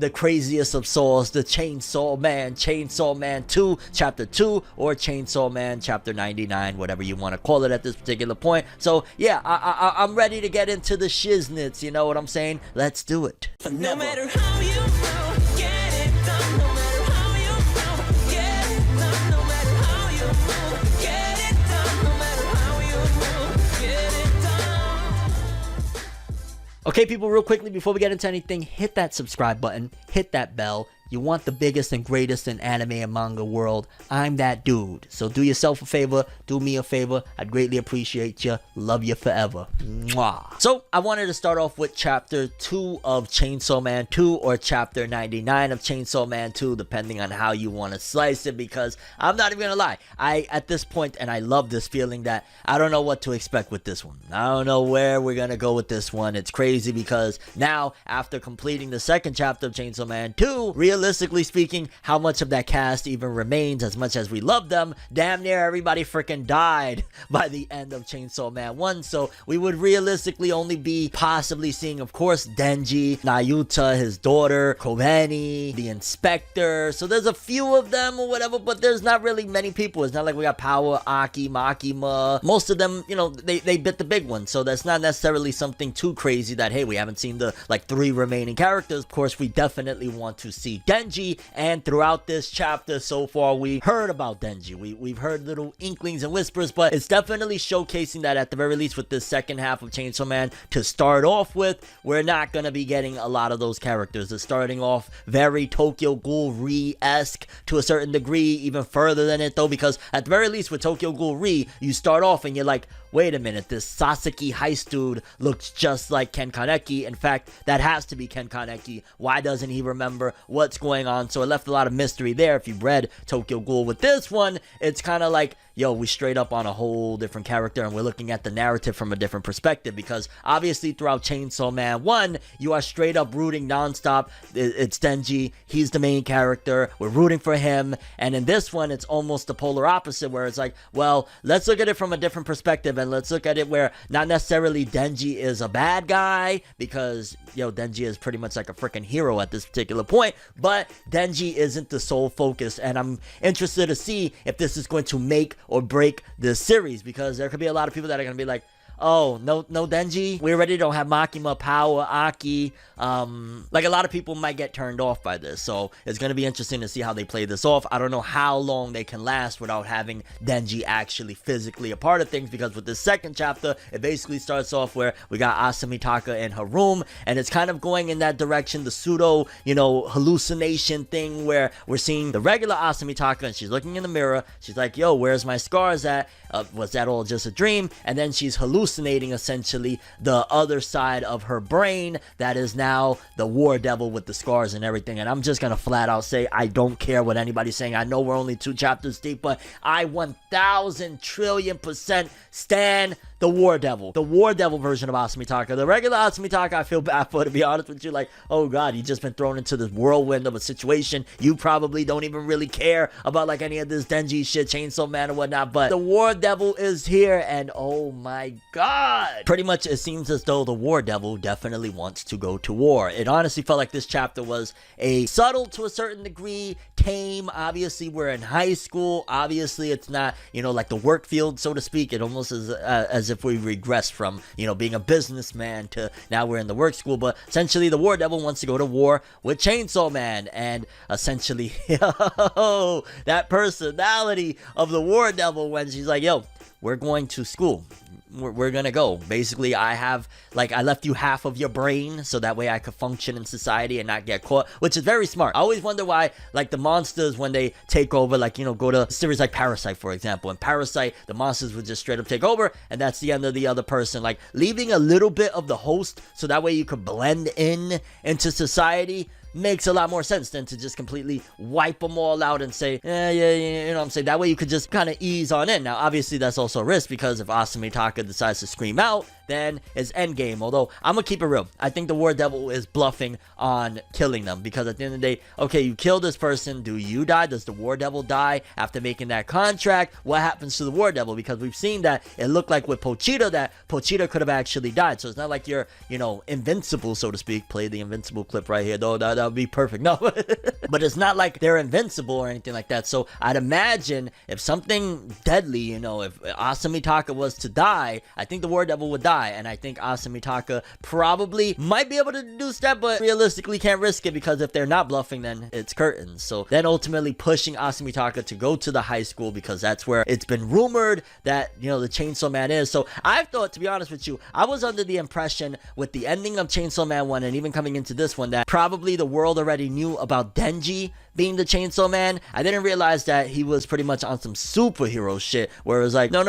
the craziest of souls, the Chainsaw Man 2 Chapter 2, or Chainsaw Man Chapter 99, whatever you want to call it at this particular point. So yeah, I'm ready to get into the shiznits, you know what I'm saying? Let's do it. No matter how you move, get it done. No matter how you move, get it done. No matter how you move, get it done. No matter how you move, get it done. Okay, people, real quickly before we get into anything, hit that subscribe button, hit that bell. You want the biggest and greatest in anime and manga world. I'm that dude. So do yourself a favor, do me a favor. I'd greatly appreciate you. Love you forever. Mwah. So I wanted to start off with Chapter 2 of Chainsaw Man 2, or Chapter 99 of Chainsaw Man 2, depending on how you want to slice it, because I'm not even gonna lie, at this point, and I love this feeling that I don't know what to expect with this one. I don't know where we're gonna go with this one. It's crazy because now, after completing the second chapter of Chainsaw Man 2, realistically speaking, how much of that cast even remains? As much as we love them, damn near everybody freaking died by the end of Chainsaw Man 1, so we would realistically only be possibly seeing, of course, Denji, Nayuta, his daughter, Kobeni, the inspector. So there's a few of them or whatever, but there's not really many people. It's not like we got Power, Aki, Makima. Most of them, you know, they bit the big one, so that's not necessarily something too crazy that, hey, we haven't seen the like 3 remaining characters. Of course, we definitely want to see Denji, and throughout this chapter so far, we heard about Denji. We've heard little inklings and whispers, but it's definitely showcasing that at the very least with this second half of Chainsaw Man, to start off with, we're not going to be getting a lot of those characters. They're starting off very Tokyo Ghoul Re-esque to a certain degree, even further than it though, because at the very least with Tokyo Ghoul Re, you start off and you're like, wait a minute, this Sasaki heist dude looks just like Ken Kaneki. In fact, that has to be Ken Kaneki. Why doesn't he remember what's going on? So it left a lot of mystery there. If you've read Tokyo Ghoul, with this one, it's kind of like, yo, we straight up on a whole different character, and we're looking at the narrative from a different perspective, because obviously throughout Chainsaw Man 1, you are straight up rooting nonstop. It's Denji, he's the main character, we're rooting for him, and in this one, it's almost the polar opposite, where it's like, well, let's look at it from a different perspective, and let's look at it where not necessarily Denji is a bad guy, because, yo, Denji is pretty much like a freaking hero at this particular point, but Denji isn't the sole focus, and I'm interested to see if this is going to make or break this series, because there could be a lot of people that are going to be like, oh, no Denji, we already don't have Makima, Power, Aki. Like a lot of people might get turned off by this, so it's going to be interesting to see how they play this off. I don't know how long they can last without having Denji actually physically a part of things, because with this second chapter, it basically starts off where we got Asamitaka in her room, and it's kind of going in that direction, the pseudo, you know, hallucination thing, where we're seeing the regular Asamitaka, and she's looking in the mirror, she's like, yo, where's my scars at? Was that all just a dream? And then she's hallucinating essentially the other side of her brain that is now the war devil with the scars and everything. And I'm just gonna flat out say, I don't care what anybody's saying. I know we're only 2 chapters deep, but I 1000 trillion% stand the war devil version of Asamitaka. The regular Asamitaka, I feel bad for, to be honest with you. Like, oh god, you just been thrown into this whirlwind of a situation. You probably don't even really care about like any of this Denji shit, Chainsaw Man or whatnot, but the war devil is here, and oh my god, pretty much it seems as though the war devil definitely wants to go to war. It honestly felt like this chapter was a subtle to a certain degree, tame. Obviously we're in high school, obviously it's not, you know, like the work field, so to speak. It almost is as if we regress from, you know, being a businessman to now we're in the work school. But essentially the war devil wants to go to war with Chainsaw Man, and essentially yo, that personality of the war devil when she's like, yo, we're going to school, we're gonna go. Basically, I left you half of your brain so that way I could function in society and not get caught, which is very smart. I always wonder why, like, the monsters, when they take over, like, you know, go to series like Parasite, for example. In Parasite, the monsters would just straight up take over, and that's the end of the other person. Like, leaving a little bit of the host so that way you could blend in into society makes a lot more sense than to just completely wipe them all out and say, yeah, you know what I'm saying? That way you could just kind of ease on in. Now, obviously, that's also a risk, because if Asamitaka decides to scream out, then it's endgame. Although, I'm gonna keep it real. I think the War Devil is bluffing on killing them, because at the end of the day, okay, you kill this person, do you die? Does the War Devil die after making that contract? What happens to the War Devil? Because we've seen that it looked like with Pochita that Pochita could have actually died. So it's not like you're, invincible, so to speak. Play the invincible clip right here, though. That would be perfect. No, but it's not like they're invincible or anything like that. So I'd imagine if something deadly, if Asamitaka was to die, I think the War Devil would die, and I think Asamitaka probably might be able to deduce that, but realistically can't risk it, because if they're not bluffing, then it's curtains. So then ultimately pushing Asamitaka to go to the high school, because that's where it's been rumored that, the Chainsaw Man is. So I thought, to be honest with you, I was under the impression with the ending of Chainsaw Man 1 and even coming into this one that probably the world already knew about Denji being the Chainsaw Man. I didn't realize that he was pretty much on some superhero shit where it was like, no,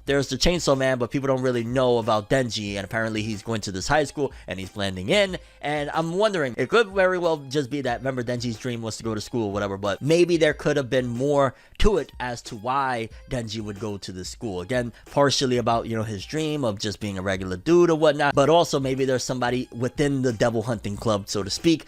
there's the Chainsaw Man, but people don't really know about Denji, and apparently he's going to this high school and he's blending in. And I'm wondering, it could very well just be that, remember, Denji's dream was to go to school or whatever, but maybe there could have been more to it as to why Denji would go to this school. Again, partially about, his dream of just being a regular dude or whatnot, but also maybe there's somebody within the devil hunting club, so to speak,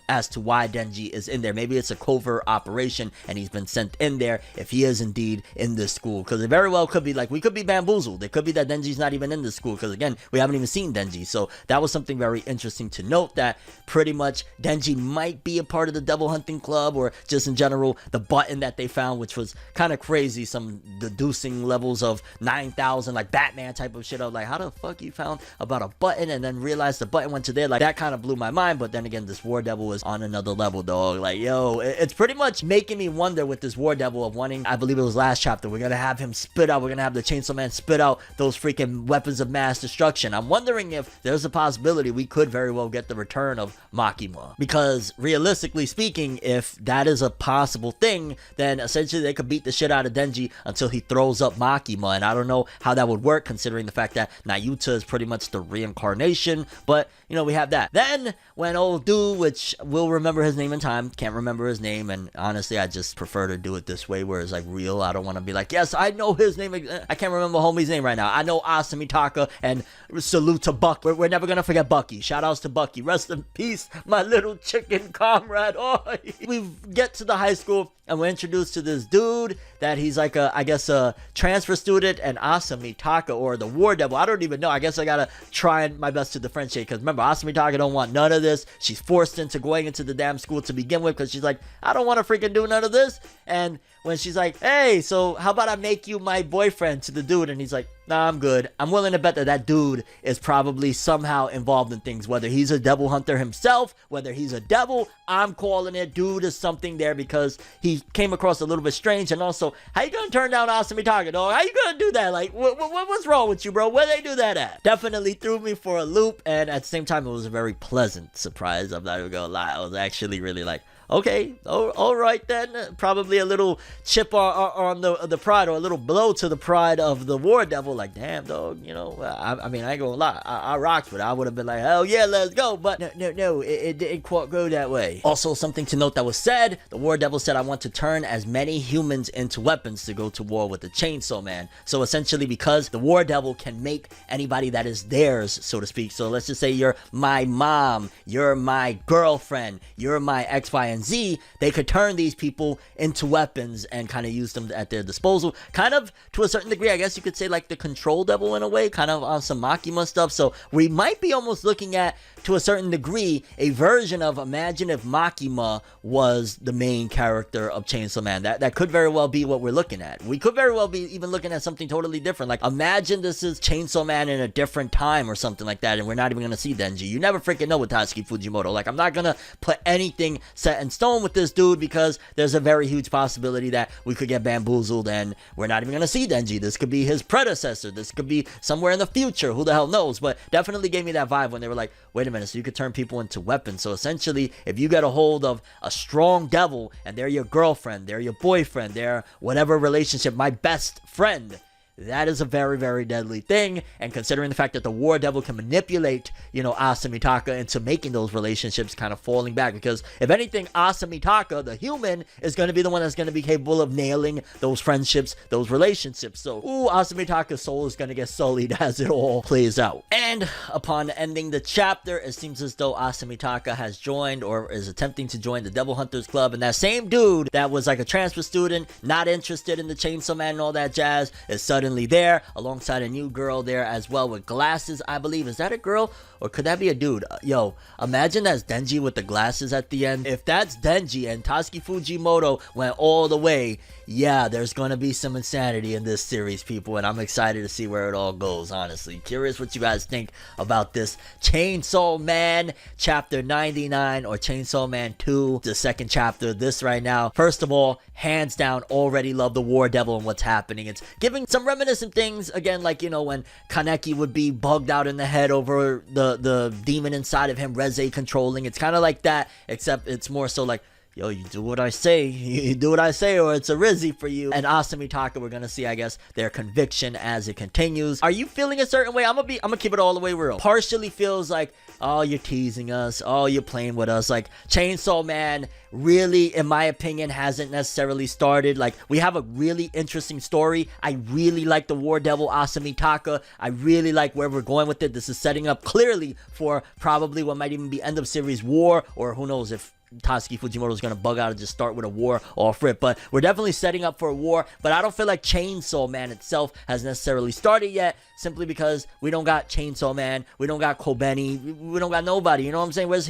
as to why Denji is in there. Maybe it's a covert operation and he's been sent in there if he is indeed in this school, because it very well could be like, we could be bamboozled. It could be that Denji's not even in this school, because again, we haven't even seen Denji. So that was something very interesting to note, that pretty much Denji might be a part of the devil hunting club, or just in general the button that they found, which was kind of crazy, some deducing levels of 9,000, like Batman type of shit. I was like, how the fuck you found about a button and then realized the button went to there? Like, that kind of blew my mind. But then again, this War Devil is on another level, dog. Like, yo, it's pretty much making me wonder with this War Devil of wanting, I believe it was last chapter, we're gonna have him spit out, we're gonna have the Chainsaw Man spit out those freaking weapons of mass destruction. I'm wondering if there's a possibility we could very well get the return of Makima, because realistically speaking, if that is a possible thing, then essentially they could beat the shit out of Denji until he throws up Makima. And I don't know how that would work, considering the fact that Nayuta is pretty much the reincarnation, but we have that. Then when old dude, which we'll remember his name in time, can't remember his name, and honestly I just prefer to do it this way where it's like real. I don't want to be like, yes, I know his name. I can't remember homie's name right now. I know Asamitaka, and salute to Buck. We're never gonna forget Bucky. Shout outs to Bucky. Rest in peace, my little chicken comrade. Oh, we get to the high school and we're introduced to this dude that he's like a transfer student, and Asamitaka, or the War Devil, I don't even know. I guess I gotta try my best to differentiate, because remember, Asamitaka don't want none of this. She's forced into going into the damn school to begin with, because she's like, I don't want to freaking do none of this. And when she's like, hey, so how about I make you my boyfriend, to the dude, and he's like, nah, I'm good. I'm willing to bet that dude is probably somehow involved in things, whether he's a devil hunter himself, whether he's a devil. I'm calling it, dude is something there, because he came across a little bit strange. And also, how you gonna turn down Asamitaka, dog? How you gonna do that? Like, what's wrong with you, bro? Where they do that at? Definitely threw me for a loop, and at the same time, it was a very pleasant surprise. I'm not even gonna lie. I was actually really like, okay, all right then. Probably a little chip on the pride, or a little blow to the pride of the War Devil. Like, damn, dog, I mean, I ain't gonna lie, I rocked with it. I would have been like, hell yeah, let's go. But no, it didn't quite go that way. Also, something to note that was said, the War Devil said, I want to turn as many humans into weapons to go to war with the Chainsaw Man. So essentially, because the War Devil can make anybody that is theirs, so to speak. So let's just say you're my mom, you're my girlfriend, you're my X, Y, and Z, they could turn these people into weapons and kind of use them at their disposal. Kind of, to a certain degree, I guess you could say like the Control Devil in a way, kind of on some Makima stuff. So we might be almost looking at, to a certain degree, a version of, imagine if Makima was the main character of Chainsaw Man. That could very well be what we're looking at. We could very well be even looking at something totally different. Like, imagine this is Chainsaw Man in a different time or something like that, and we're not even going to see Denji. You never freaking know with Tatsuki Fujimoto. Like, I'm not going to put anything set in stone with this dude, because there's a very huge possibility that we could get bamboozled and we're not even going to see Denji. This could be his predecessor. This could be somewhere in the future. Who the hell knows? But definitely gave me that vibe when they were like, wait a minute, so you could turn people into weapons. So essentially, if you get a hold of a strong devil and they're your girlfriend, they're your boyfriend, they're whatever relationship, my best friend, that is a very, very deadly thing. And considering the fact that the War Devil can manipulate, Asamitaka into making those relationships kind of falling back. Because if anything, Asamitaka, the human, is going to be the one that's going to be capable of nailing those friendships, those relationships. So, Asamitaka's soul is going to get sullied as it all plays out. And upon ending the chapter, it seems as though Asamitaka has joined or is attempting to join the Devil Hunters Club. And that same dude that was like a transfer student, not interested in the Chainsaw Man and all that jazz, is suddenly there alongside a new girl there as well with glasses, I believe. Is that a girl or could that be a dude? Yo, imagine that's Denji with the glasses at the end. If that's Denji and Tatsuki Fujimoto went all the way, yeah, there's gonna be some insanity in this series, people, and I'm excited to see where it all goes, honestly. Curious what you guys think about this Chainsaw Man chapter 99 or Chainsaw Man 2, the second chapter. This right now, first of all, hands down, already love the War Devil and what's happening. It's giving some reminiscent things, again, like, when Kaneki would be bugged out in the head over the demon inside of him, Reze controlling. It's kind of like that, except it's more so like, yo, you do what I say, you do what I say, or it's a Rizzy for you. And Asamitaka, we're gonna see, I guess, their conviction as it continues. Are you feeling a certain way? I'm gonna keep it all the way real. Partially feels like, oh, you're teasing us, oh, you're playing with us. Like, Chainsaw Man really, in my opinion, hasn't necessarily started. Like, we have a really interesting story. I really like the War Devil Asamitaka. I really like where we're going with it. This is setting up clearly for probably what might even be end of series war, or who knows if Tatsuki Fujimoto is going to bug out and just start with a war off rip. But we're definitely setting up for a war. But I don't feel like Chainsaw Man itself has necessarily started yet, simply because we don't got Chainsaw Man, we don't got Kobeni, we don't got nobody. You know what I'm saying? Where's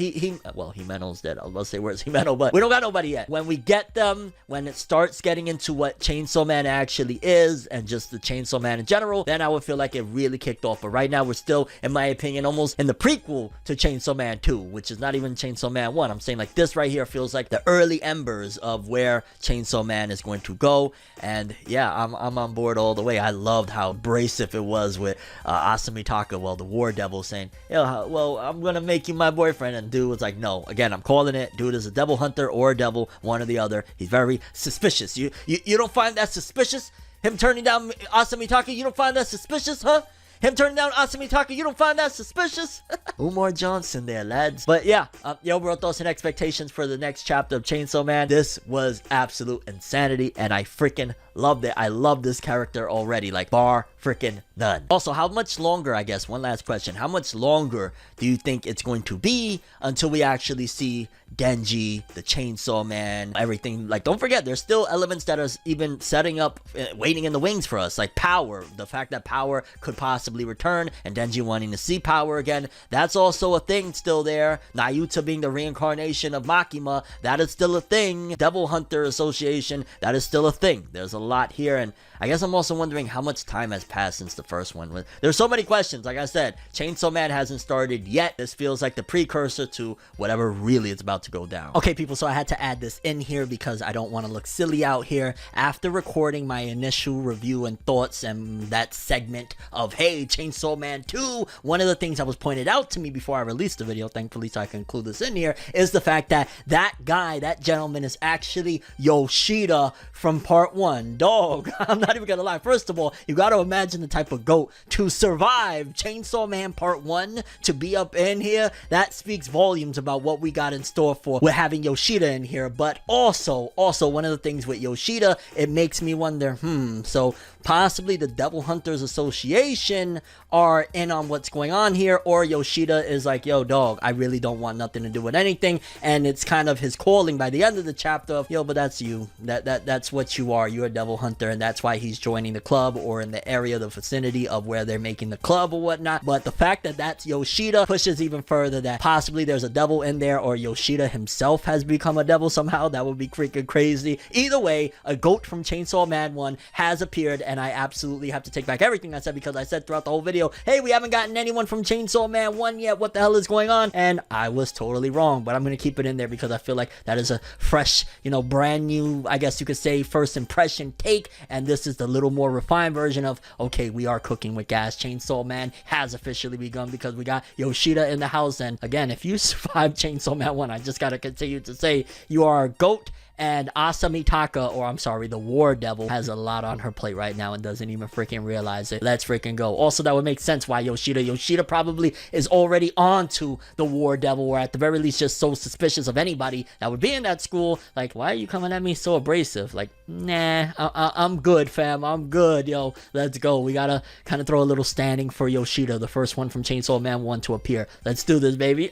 well, Himeno's dead. I was about to say, where's Himeno? But we don't got nobody yet. When we get them, when it starts getting into what Chainsaw Man actually is, and just the Chainsaw Man in general, then I would feel like it really kicked off. But right now, we're still, in my opinion, almost in the prequel to Chainsaw Man 2, which is not even Chainsaw Man 1. I'm saying, like, this right here feels like the early embers of where Chainsaw Man is going to go. And yeah, I'm on board all the way. I loved how abrasive it was with Asamitaka, well, the War Devil, saying, yo, well, I'm gonna make you my boyfriend. And dude was like, no. Again, I'm calling it. Dude is a devil hunter or a devil, one or the other. He's very suspicious. You don't find that suspicious? Him turning down Asamitaka, you don't find that suspicious, huh? Him turning down Asamitaka, you don't find that suspicious? Umar Johnson there, lads. But yeah, your overall thoughts and expectations for the next chapter of Chainsaw Man. This was absolute insanity, and I freaking loved it. I love this character already, like, bar freaking none. Also, how much longer, I guess, one last question, how much longer do you think it's going to be until we actually see Denji, the Chainsaw Man, everything? Like, don't forget, there's still elements that are even setting up, waiting in the wings for us, like Power, the fact that Power could possibly return, and Denji wanting to see Power again. That's also a thing still there. Nayuta being the reincarnation of Makima, that is still a thing. Devil Hunter Association, that is still a thing. There's a lot here, and I guess I'm also wondering how much time has passed since the first one. There's so many questions. Like I said, Chainsaw Man hasn't started yet. This feels like the precursor to whatever really is about to go down. Okay, people, so I had to add this in here because I don't want to look silly out here. After recording my initial review and thoughts and that segment of, hey, Chainsaw Man 2, one of the things that was pointed out to me before I released the video, thankfully, so I can include this in here, is the fact that that guy, that gentleman, is actually Yoshida from part 1. Dog, I'm not even gonna lie. First of all, you gotta imagine the type of goat to survive Chainsaw Man part 1 to be up in here. That speaks volumes about what we got in store for with having Yoshida in here. But also one of the things with Yoshida, it makes me wonder, so possibly the Devil Hunters Association are in on what's going on here, or Yoshida is like, yo, dog, I really don't want nothing to do with anything, and it's kind of his calling by the end of the chapter of, yo, but that's you, that's what you are, you're a devil hunter, and that's why he's joining the club, or in the area, the vicinity of where they're making the club or whatnot. But the fact that that's Yoshida pushes even further that possibly there's a devil in there, or Yoshida himself has become a devil somehow. That would be freaking crazy. Either way, a goat from Chainsaw Man 1 has appeared, and I absolutely have to take back everything I said, because I said throughout the whole video, hey, we haven't gotten anyone from Chainsaw Man 1 yet, what the hell is going on? And I was totally wrong, but I'm gonna keep it in there because I feel like that is a fresh, brand new, I guess you could say, first impression take, and this is the little more refined version of, okay, we are cooking with gas. Chainsaw Man has officially begun because we got Yoshida in the house. And again, if you survive Chainsaw Man 1, I just gotta continue to say, you are a goat, And Asamitaka, or I'm sorry, the War Devil, has a lot on her plate right now and doesn't even freaking realize it. Let's freaking go. Also, that would make sense why Yoshida probably is already on to the War Devil, or at the very least just so suspicious of anybody that would be in that school. Like, why are you coming at me so abrasive? Like, nah, I'm good, fam. I'm good, yo. Let's go. We gotta kind of throw a little standing for Yoshida, the first one from Chainsaw Man 1 to appear. Let's do this, baby.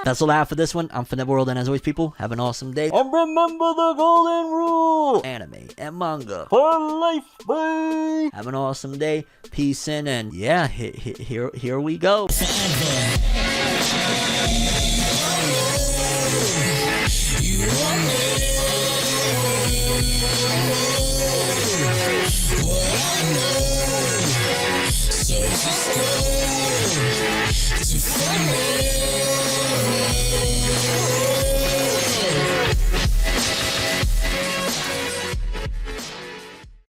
That's all I have for this one. I'm ForneverWorld, and as always, people, have an awesome day. And remember the golden rule: anime and manga for life, bye. Have an awesome day. Peace in, and yeah, here we go.